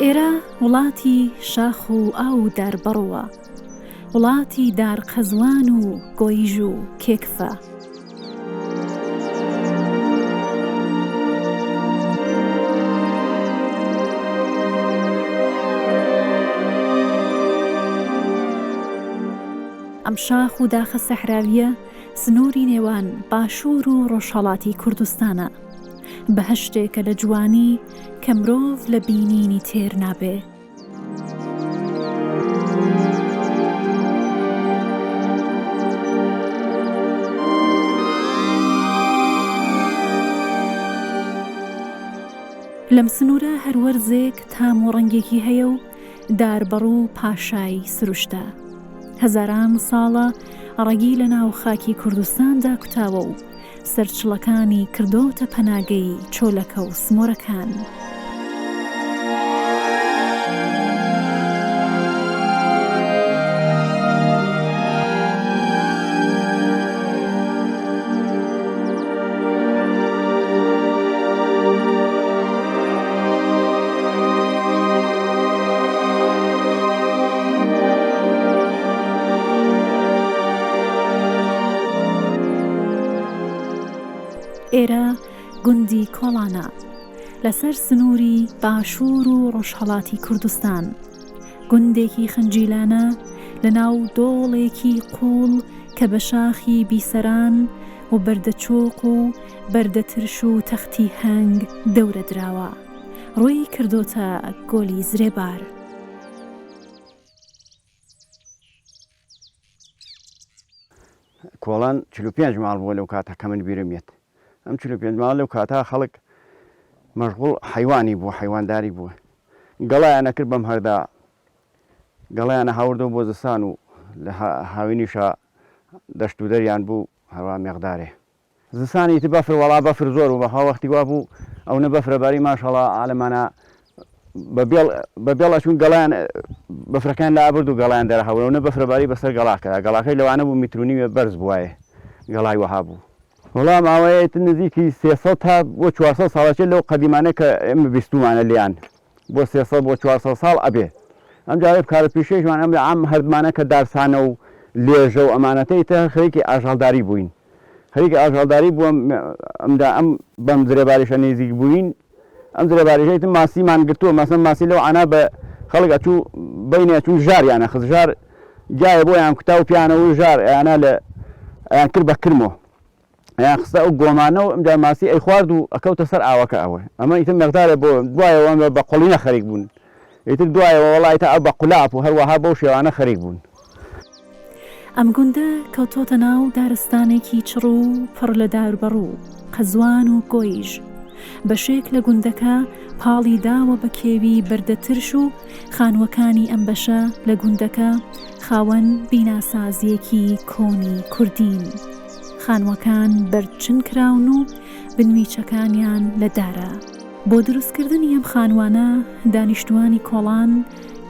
ئێرە وڵاتی شاخ و ئاو داربەڕوە، وڵاتی دارقەزوان و گۆیژ و کێکفە. ئەم شاخ و داخە سەحراویە سنووری نێوان باشوور و ڕۆژهەڵاتی کوردستانە، بەهەشتێکە لە جوانی کە مرۆڤ لە بینینی تێر نابێ. لەم سنوورە هەر وەرزێک تام و ڕەنگێکی هەیە و داربەڕوو پاشای سروشتە. هەزاران ساڵە ڕەگی لە ناو خاکی کوردستاندا کوتاوە و سەرچڵەکانی کردۆتە پەناگەی چۆلەکە و سمۆرەکان. ئێرە گوندی کۆڵانە لەسەر سنووری باشوور و ڕۆژهەڵاتی کوردستان، گوندێکی خەنجیلانە لە ناو دۆڵێکی قوڵ کە بە شاخی بیسەران و بەردەچۆق و بەردەترش و تەختی هەنگ دەورە دراوە، ڕووی کردۆتە گۆلی زرێبار. کۆڵان 45 ماڵ بووە لەو کاتە کە من بیرمێت. ئەم 45 ماڵ لەو کاتا خەڵک مەشغوڵ حیوانی بووە، حیوانداری بووە. گەڵایانە کرد بەم هەردا، گەڵایانە هاوردەوە بۆ زستان و لە هاوینیشە دەشت و دەریان بوو هەروە مێغدارێ. زستانی تر بەفر وەڵا بەفر زۆر و بە هاوەختی وا بوو ئەوە بەفرەباری ماشەڵڵا عالەمانە بەبێڵە چون گەڵیان بەفرەکان لە ئابرد و گەڵیان دەرەهەوە بەفرەباری بەسەر گەڵاکەدا. گەڵاکەی لەوانە بوو میترونی بەرز بووایە، گەڵای وەها بوو. وەڵام ئاوەیە نزیکی 300 تا بۆ 400 ساڵەکە لەو قەدیمانە کە ئێمە بیستومانە لیان بۆ 300 بۆ 400 ساڵ ئەبێ. ئەم جارێ کارە پیشەیشمان ئەم عام هەردمانە کە دارسانە و لێژە و ئەمانەتەی تە خەریکی ئاژەڵداری بووین. خەریکی ئاژەڵداری بووە ئەمدا ئەم بەم درێباریشە نزیک بووین. ئەم درێباریشەی ماسیمان گرتووە، مەسەڵەن ماسی لەو عەنا بە خەڵک ئەچوو بەینێ چون ژاریانە خست، ژار گیایە بۆیان کوتا و پیانەوە و ژار ئەیانە لە ئەیان کرد بە کرمەوە، ئەیان خستە ئەو گۆمانەوە ئەمجا ماسی ئەی خوارد و ئەکەوتە سەر ئاوەکە. ئەوە ئەمە ئیتر مەقدارە بۆ دوایەوە بە قوڵینە خەریک بوون، ئیتر دوایەوە وەڵای تا ئەو بە قولاپ و هەروەها بەو شێوانە خەریک بوون. ئەم گوندە کەوتۆتە ناو دارستانێکی چڕ و پڕ لە داربەڕوو، قەزوان و گۆیژ. بەشێک لە گوندەکە پاڵی داوە بە کێوی بەردەترش و خانووەکانی ئەم بەشە لە گوندەکە خاوەن بیناسازیەکی کۆنی کوردین. خانووەکان بەرچن کراون و بنویچەکانیان لە دارە. بۆ دروستکردنی ئەم خانوانە دانیشتوانی کۆڵان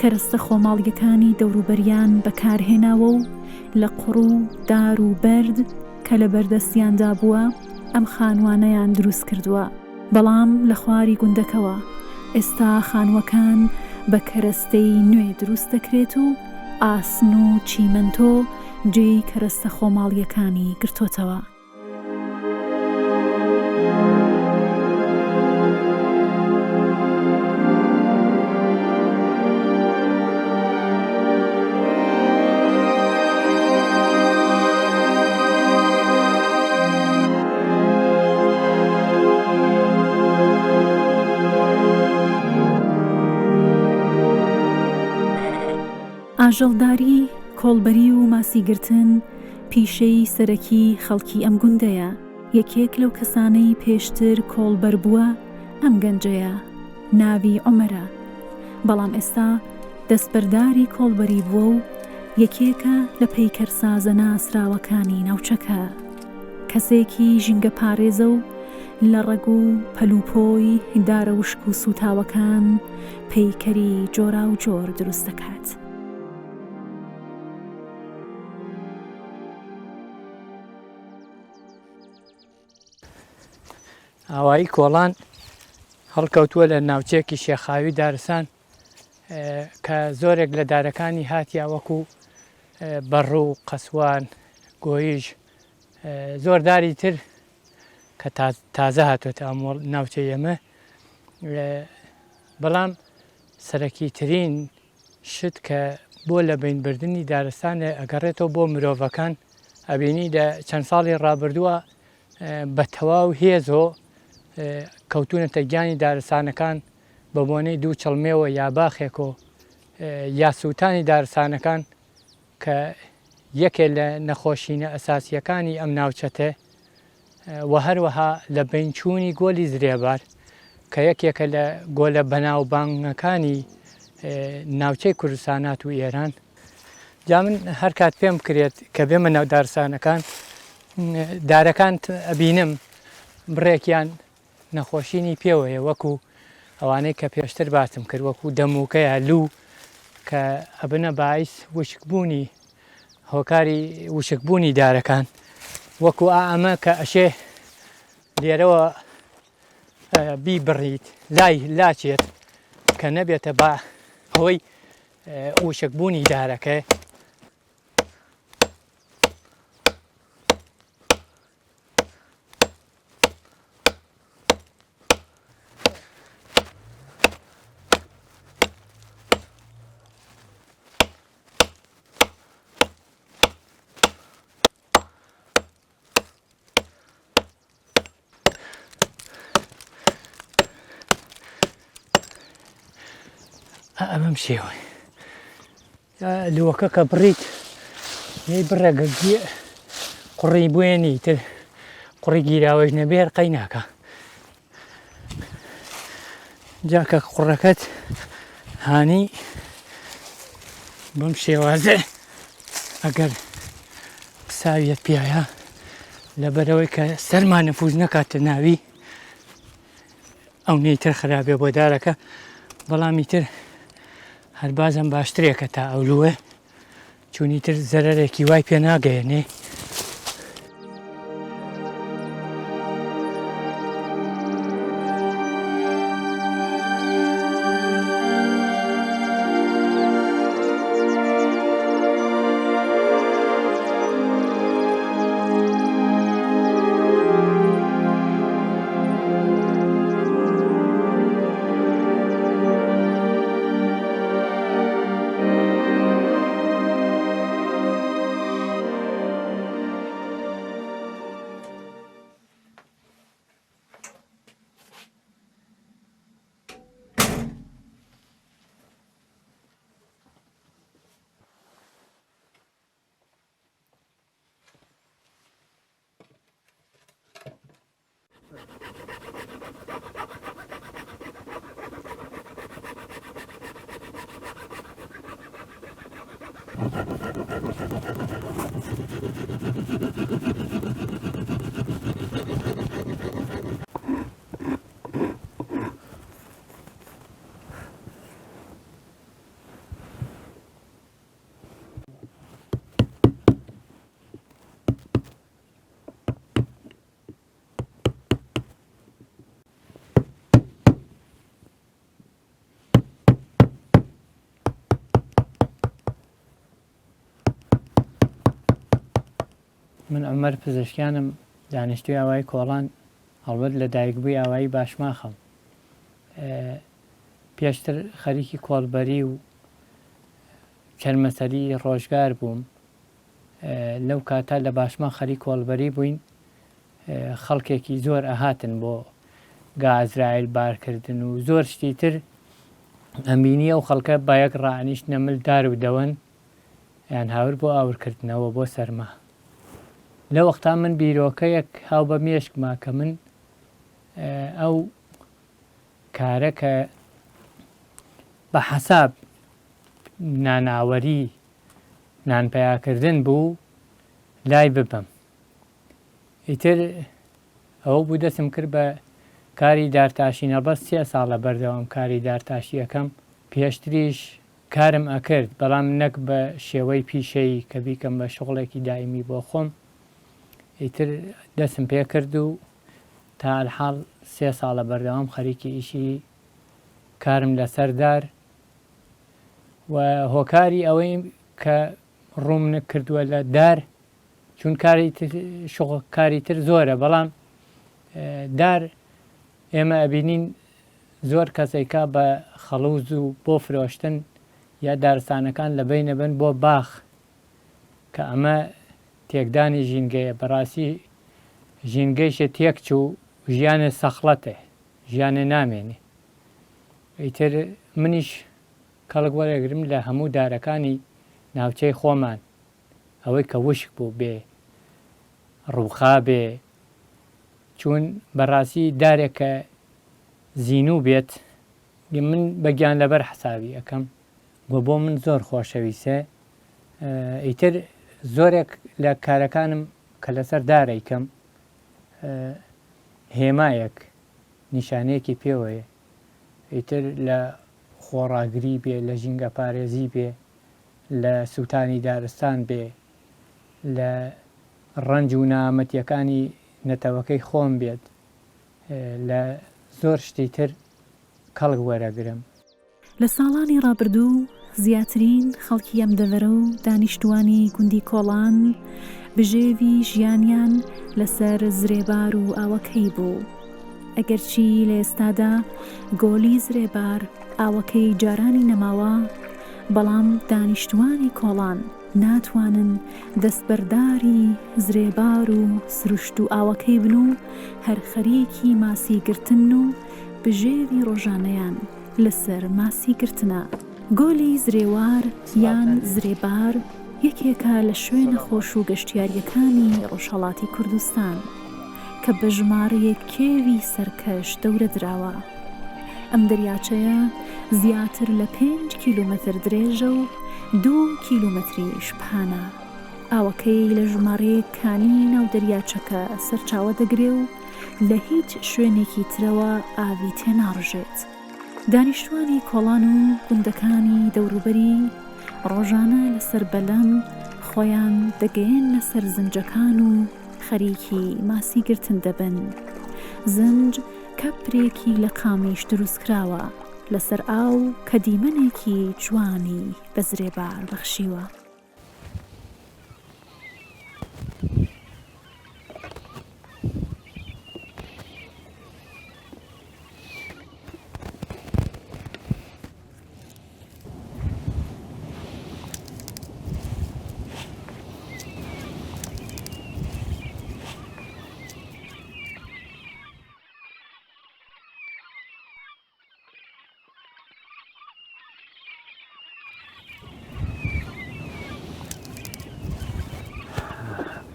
کەرەستە خۆماڵیەکانی دەوروبەریان بەکارهێناوە و لە قوڕ و دار و بەرد کە لە بەردەستیاندا بووە ئەم خانوانەیان دروست کردووە. بەڵام لە خواری گوندەکەوە ئێستا خانووەکان بە کەرەستەی نوێ دروست دەکرێت و ئاسن و چیمەنتۆ جێی کەرەستە خۆماڵیەکانی گرتوتەوە. ئاژەڵداری، کۆڵبەری و ماسیگرتن پیشەی سەرەکی خەڵکی ئەم گوندەیە. یەکێک لەو کەسانەی پێشتر کۆڵبەر بووە ئەم گەنجەیە، ناوی عومەرە. بەڵام ئێستا دەستبەرداری کۆڵبەری بووە و یەکێکە لە پەیکەرسازە ناسراوەکانی ناوچەکە. کەسێکی ژینگە پارێزە و لە ڕێگ و پەلوپۆی دارە وشک و سوتاوەکان پەیکەری جۆرا و جۆر دروست دەکات. ئاوایی کۆڵان هەڵکەوتووە لە ناوچەیەکی شێخاوی دارستان کە زۆرێک لە دارەکانی هاتیە وەکو بەڕوو قەسوان گۆیژ زۆر داری تر کە تازە هاتوێت ئەمۆ ناوچە ئێمە بەڵام سەرەکی ترین شت کە بۆ لە بینبردننی دارستانە ئەگەڕێتەوە بۆ مرۆڤەکان ئەبینی لە چەند ساڵی ڕابردووە بە تەواو هێزۆ کەوتونەتە گیانی دارستانەکان بە بۆنەی دوو چڵمێەوە یا باخێکۆ یا سووتانی دارستانەکان کە یەکێ لە نەخۆشینە ئەساسیەکانی ئەم ناوچەتە و هەروەها لە بینچوونی گۆلی زرێبار کە یەکێکە لە گۆلە بەناوبانگەکانی ناوچەی کوردستانات و ئێران جا من هەر کات پێم کرێت کە بێمە ناو دارستانەکان دارەکان ئەبینم بڕێکیان نەخۆشینی پێوەیە وەکو ئەوانەی کە پێشتر باسم کرد وەکو دەموکەیە لوو کە ئەبنە باعیس وشکبوونی هۆکاری وشکبوونی دارەکان وەکو ئەمە کە ئەشێ لێرەوە بیبڕیت لای لاچێت کە نەبێتە بە هۆی وشکبوونی دارەکە ئەمەم شێوە لوەکە کە بڕیت لێی بڕێگە قوڕی بوێنی تر قوڕی گیراوەش نەبێر قەی ناکە جاکە قوڕەکەت هانی بەم شێوازە ئەگەر ساویەت پیاە لەبەرەوەی کە سەرمان نەفوز نەکاتە ناوی ئەو نەیتر خراپێ بۆ دارەکە بەڵامی تر هەر بازم باشترێکە تا ئەولووە چونی تر زەرەرێکی وای پێ ناگەیەنێ من عمەر پزیشکیانم دانیشتوی ئاوایی کۆڵان هەڵبەت لە دایکبووی ئاوایی باشماخەم پێشتر خەریکی کۆڵبەری و کەرمەسەری ڕۆژگار بووم لەو کاتا لە باشما خەری کۆڵبەری بووین خەڵکێکی زۆر ئەهاتن بۆ گازرائیل بارکردن و زۆر شتی تر ئەمبینی ئەو خەڵکە بایەک ڕائنیشت نەمل دار و دەوەن یان هاور بۆ ئاورکردنەوە بۆ سەرما لە وەختا من بیرۆکەیەک هاو بە مێشکما کە من ئەو کارە کە بە حەساب ناناوەری نانپەیاکردن بوو لای ببەم ئیتر ئەوە بوو دەستم کرد بە کاری دارتاشی نەبەست 3 ساڵە بەردەوام کاری دارتاشی یەکەم پێشتریش کارم ئەکرد بەڵام نەک بە شێوەی پیشەی کە بیکەم بە شغڵێکی دائیمی بۆ خۆم ئیتر دەستم پێ کرد و تا الحاڵ 3 ساڵە بەردەوام خەریکی ئیشی کارم لەسەر دار و هۆکاری ئەوەی کە ڕووم کردووە لە دار چون کاری تر زۆرە بەڵام دار ئێمە ئەبینین زۆر کەسێکا بە خەڵوز و بۆ فرۆشتن یا دارستانەکان لە بین بن بۆ باخ کە ئەمە تێکدانی ژینگەیە بەڕاستی ژینگەیشە تێک چوو ژیانە سەخڵەتێ ژیانە نامێنێ ئیتر منیش کەڵک وەرەگرم لە هەموو دارەکانی ناوچەی خۆمان ئەوەی کە وشک بوو بێ ڕووخا بێ چون بەڕاستی دارێکە زیینوو بێت من بەگیان لەبەر حسابی ئەەکەم بۆ من زۆر خۆشەویستە ئیتر زۆرێک لە کارەکانم کە لەسەر دارێکم هێمایەک نیشانەیەکی پێوەیە ئیتر لە خۆڕاگری بێ لە ژینگە پارێزی بێ لە سووتانی دارستان بێ لە ڕەنج و نامەتیەکانی نەتەوەکەی خۆم بێت لە زۆر شتی تر کەڵک وەرەگرم. لە ساڵانی ڕابردوو زیاترین خەڵکی ئەم دەڤەرە و دانیشتوانی گوندی کۆڵان بژێوی ژیانیان لەسەر زرێبار و ئاوەکەی بوو. ئەگەرچی لە ئێستادا گۆلی زرێبار ئاوەکەی جارانی نەماوە بەڵام دانیشتوانی کۆڵان ناتوانن دەستبەرداری زرێبار و سروشت و ئاوەکەی بن و هەر خەریکی ماسی گرتن و بژێوی ڕۆژانەیان لەسەر ماسی گرتنە. گۆلی زرێوار یان زرێبار یەکێکە لە شوێنە خۆش و گەشتیاریەکانی ڕۆژهەڵاتی کوردستان کە بە ژمارەیەک کێوی سەرکەش دەورە دراوە. ئەم دەریاچەیە زیاتر لە 5 کیلومتر درێژە و 2 کیلومتریش پانە. ئاوەکەی لە ژمارەیە کانی ناو دەریاچەکە سەرچاوە دەگرێ و لە هیچ شوێنێکی ترەوە ئاوی تێناڕژێت. دانیشتوانی کۆڵان و گوندەکانی دەوروبەری ڕۆژانە لەسەر بەلەم خۆیان دەگەیەنە سەر زنجەکان و خەریکی ماسی گرتن دەبن. زنج کەپرێکی لە قامیش دروستکراوە لەسەر ئاو کە دیمەنێکی جوانی بە زرێبار بەخشیوە.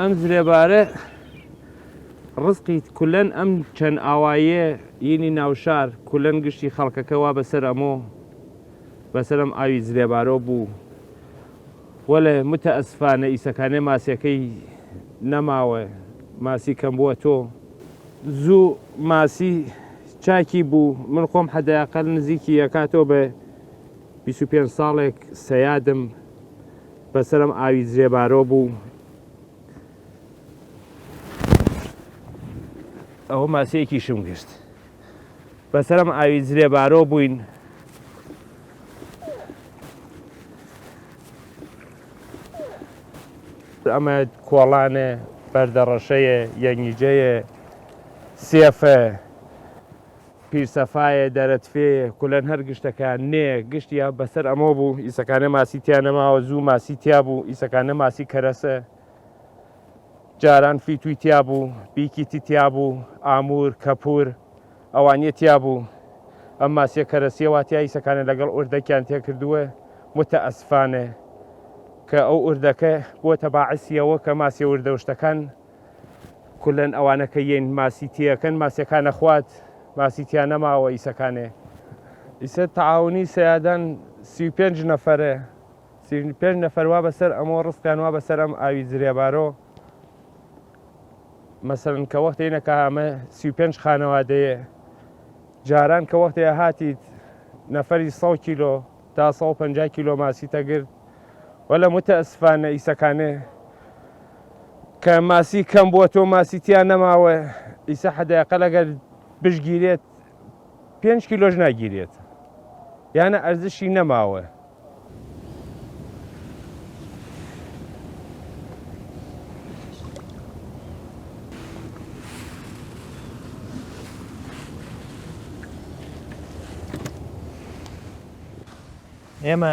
ئەم زرێبارە ڕزقی کولەن ئەم چەند ئاواییە یینی ناوشار کولەن گشتی خەڵکەکەوا بەسەر ئەمۆ بەسەر ئەم ئاوی زرێبارۆ بوو وەلە متەئەسفانە ئیسەکانێ ماسیەکەی نەماوە ماسی کەم بووە تۆ زوو ماسی چاکی بوو. من خۆم حەداقەل نزیکی یەکاتەوە بە 25 ساڵێک سەیادم بەسەر ئەم ئاوی زرێبارۆ بوو. ئەوە ماسیەکی شم گشت بەسەرم ئاوی زرێبارۆ بووین. ئەمە کۆڵانە بەردەڕەشەیە یەنگیجەیە سێفە پیرسەفایە دەرەتفێیە کولەن هەر گشتەکان نێ گشتیا بەسەر ئەمە بوو. ئیسەکانە ماسی تیان نەماوە زوو ماسی تیا بوو. ئیسەکانە ماسی کەرەسە جاران فیتوی تیا بوو بیکیتی تیا بوو ئامور کەپور ئەوانیە تیا بوو. ئەم ماسیە کەرەسیە واتیا ئیسەکانە لەگەڵ ئوردەکیان تێکردووە متەئەسفانە کە ئەو ئوردەکە بۆتە باعسیەوە کە ماسی وردەوشتەکان کولەن ئەوانە کە یەن ماسی تیەکەن ماسیەکانە خوات ماسی تیا نەماوە ئیسەکانێ. ئیسە تەعاونی سەیادان 35 نەفەرە 35 نەفەر وا بەسەر ئەمە ڕستیان وا بەسەر ئەم ئاوی زرێبارۆ. مەسەرن کە وەختێنەکە ئەمە 35 خانەوادەیە جاران کە وەختەیە هاتیت نەفەری 100 کیلۆ تا 150 کیلۆ ماسی تەگرت وەلە متەئەسفانە ئیسەکانێ کە ماسی کەم بووە تۆ ماسی تیان نەماوە ئیسە حەداقەل ئەگەر بشگیرێت 5 کیلۆژ ناگیرێت یانە ئەرزشی نەماوە ئێمە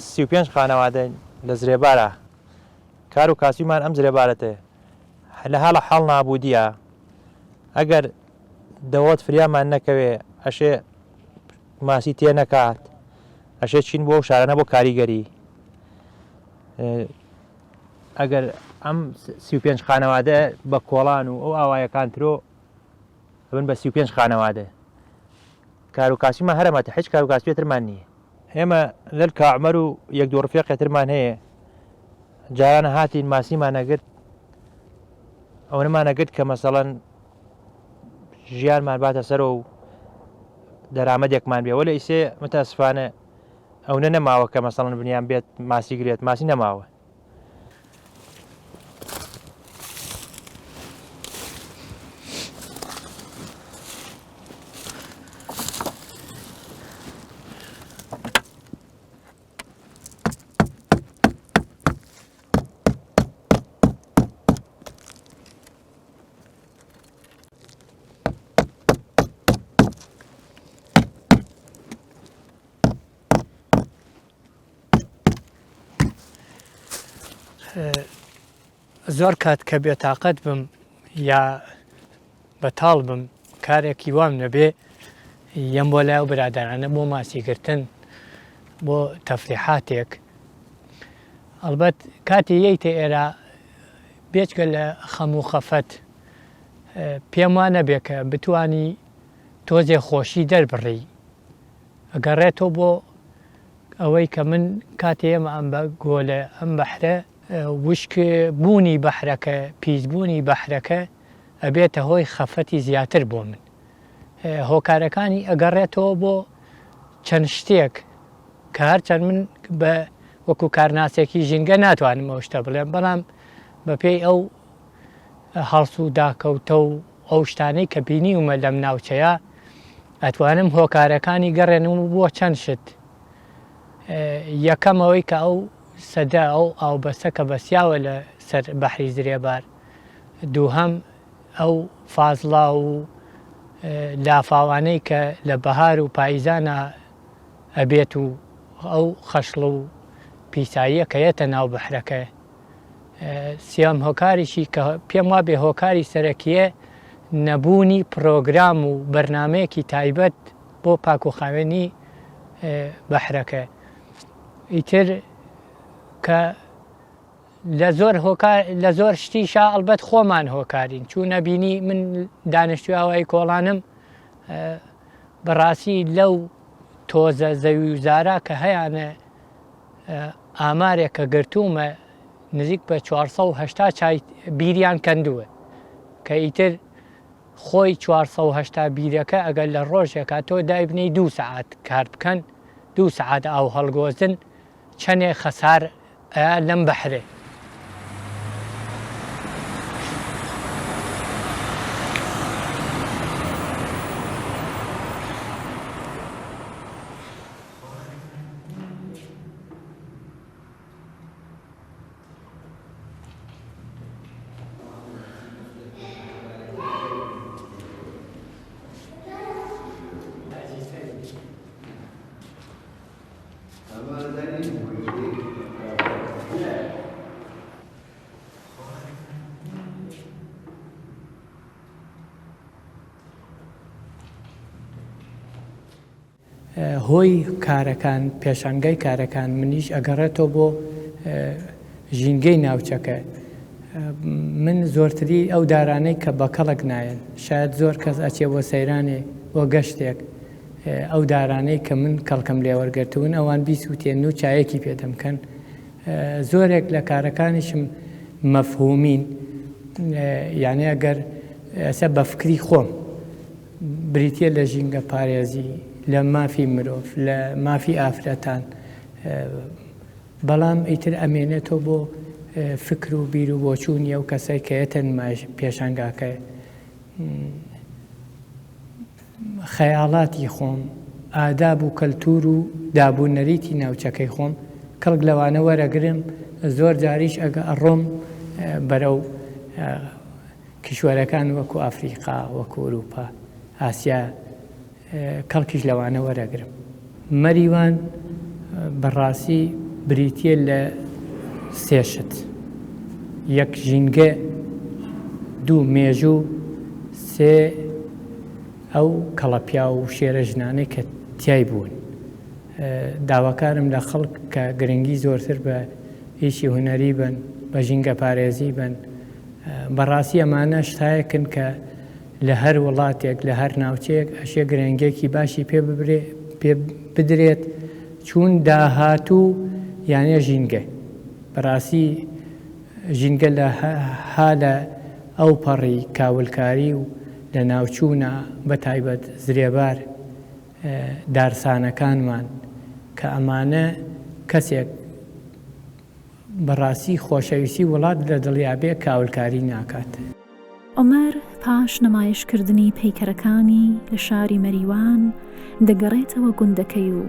35 خانەوادە لە زرێبارە کار و کاسیمان ئەم زرێبارەتێ لە حاڵە حاڵ نابودیە ئەگەر دەوت فریامان نەکەوێ ئەشێ ماسی تێ نەکات ئەشێ چین بۆ شارانە بۆ کاریگەری ئەگەر ئەم 35 خانەوادە بە کۆڵان و ئەو ئاوایەکان ترۆ بن بە 35 خانەوادە کار و کاسیمان هەرەمەتە هیچ کار و کاسپێترمان نییە ئێمە لەل کاعمەر و یەک دوو ڕفێقێترمان هەیە جارانە هاتین ماسیمان نەگرت ئەو نەمانەگرت کە مەسەڵەن ژیانمان باتە سەر و دەرامەدێکمان بێ وەلە ئیسێ متاسفانە ئەو نەماوە کە مەسەڵەن بنیان بێت ماسی گرێت ماسی نەماوە زۆر کات کە بێتاقەت بم یا بەتاڵ بم کارێکی وام نەبێ یەم بۆ لای ئەو برادرانە بۆ ماسیگرتن بۆ تەفریحاتێک ئەلبەت کاتی یەیتە ئێرە بێچکە لە خەم و خەفەت پێم وانە بێ کە بتوانی تۆزێ خۆشی دەربڕی ئەگەڕێتەوە بۆ ئەوەی کە من کاتێ ئێمە ئەم بە گۆلە ئەم بەحرە وشک بوونی بەحرەکە پیسبوونی بەحرەکە ئەبێتە هۆی خەفەتی زیاتر بۆ من هۆکارەکانی ئەگەڕێتەوە بۆ چەند شتێک کە هەرچەند من بە وەکو کارناسێکی ژینگە ناتوانم ئەو شتە بڵێم بەڵام بەپێی ئەو هەڵس و داکەوتە و ئەو شتانەی کە بینی ومە لەم ناوچەیە ئەتوانم هۆکارەکانی گەڕێنم بۆ چەند شت یەکەم ئەوەی کە ئەو سەدا ئەو ئاوبەسە کە بەسیاوە لە سەر بەحری زرێبار دووهەم ئەو فازڵا و لافاوانەی کە لە بەهار و پاییزانە ئەبێت و ئەو خەشڵ و پیساییە کە یەتە ناو بەحرەکە سیام هۆکاریشی کە پێم وابێ هۆکاری سەرەکیە نەبوونی پرۆگرام و بەرنمەیەکی تایبەت بۆ پاکوخاوێنی بەحرەکە ئیتر کە لە زۆر شتیشا ئەلبەت خۆمان هۆکارین چوو نەبینی من دانیشتوی کۆڵانم بەڕاستی لەو تۆزە زەوی وزارە کە هەیەە ئامارێکە گرتومە نزیک بە 480 چای بیریان کەندووە کە ئیتر خۆی 480 بیرەکە ئەگەر لە ڕۆژێکە تۆ دایبنەی 2 سەعات کار بکەن 2 سەعات ئاو هەڵگۆزن چەندێک خەسار لەم بەحرێ هۆی کارەکان پێشانگای کارەکان منیش ئەگەڕێتەوە بۆ ژینگەی ناوچەکە من زۆرتری ئەو دارانەی کە بە کەڵک نایەن شاید زۆر کەس ئەچێ بۆ سەیرانێ بۆ گەشتێک ئەو دارانەی کە من کەڵکەم لێ وەرگرتوون ئەوان بیسووتێن و چایەکی پێدەمکەن زۆرێک لە کارەکانیشم مەفهومین یعنی ئەگەر ئەسە بە فکری خۆم بریتە لە ژینگە پارێزی لە مافی مرۆڤ لە مافی ئافرەتان بەڵام ئیتر ئەمێنێتەوە بۆ فکر و بیر و بۆچوونی ئەو کەسای کە ئێتەن پێشانگاکە خەیاڵاتی خۆم ئاداب و کەلتور و دابوونەریتی ناوچەکەی خۆم کەڵک لەوانە وەرەگرم زۆر جاریش ئەگە ئەڕۆم بەرەو کشوەرەکان وەکو ئەفریقا وەکو ئەوروپا ئاسیا کەڵکیش لەوانە وەرەگرم مەریوان بەڕاستی بریتە لە سێشت، یەک ژینگە، دوو مێژوو، سێ ئەو کەڵەپیا و شێرە ژنانەی کە تیای بوون. داواکارم لە خەڵک کە گرنگی زۆرتر بە هیچی هوەری بن، بە ژینگە پارێزی بن. بەڕاستی ئەمانە شتایەکن کە لە هەر وڵاتێک لە هەر ناوچەیەک ئەشێ گرنگێکی باشی پێ بدرێت، چون داهاتوو یانێ ژینگە. بەڕاستی ژینگە لە حالە ئەو پەڕی کاولکاری و لە ناوچوونە بە تایبەت زرێبار دارسانەکانمان کە ئەمانە کەسێک بەڕاستی خۆشەویستی وڵات لە دڵیابێ کاولکاری ناکات. عومەر پاش نمایشکردنی پەیکەرەکانی لە شاری مەریوان دەگەڕێتەوە گوندەکەی و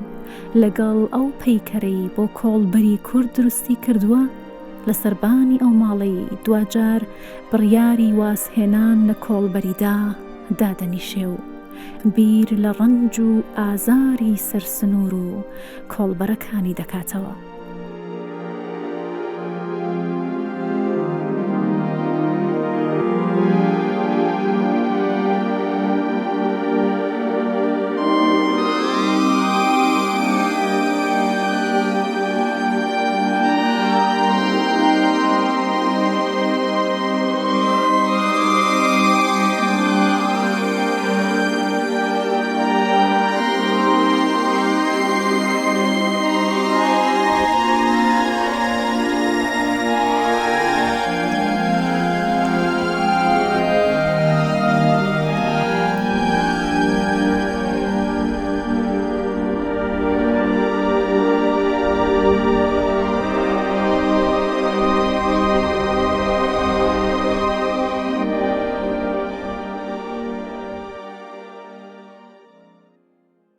لەگەڵ ئەو پەیکەرەی بۆ کۆڵبەری کورد دروستی کردووە لە سەربانی ئەو ماڵەی دوجار بڕیاری وازهێنان لە کۆڵبەریدا دادەنیشێ و بیر لە ڕەنج و ئازاری سەرسنوور و کۆڵبەرەکانی دەکاتەوە.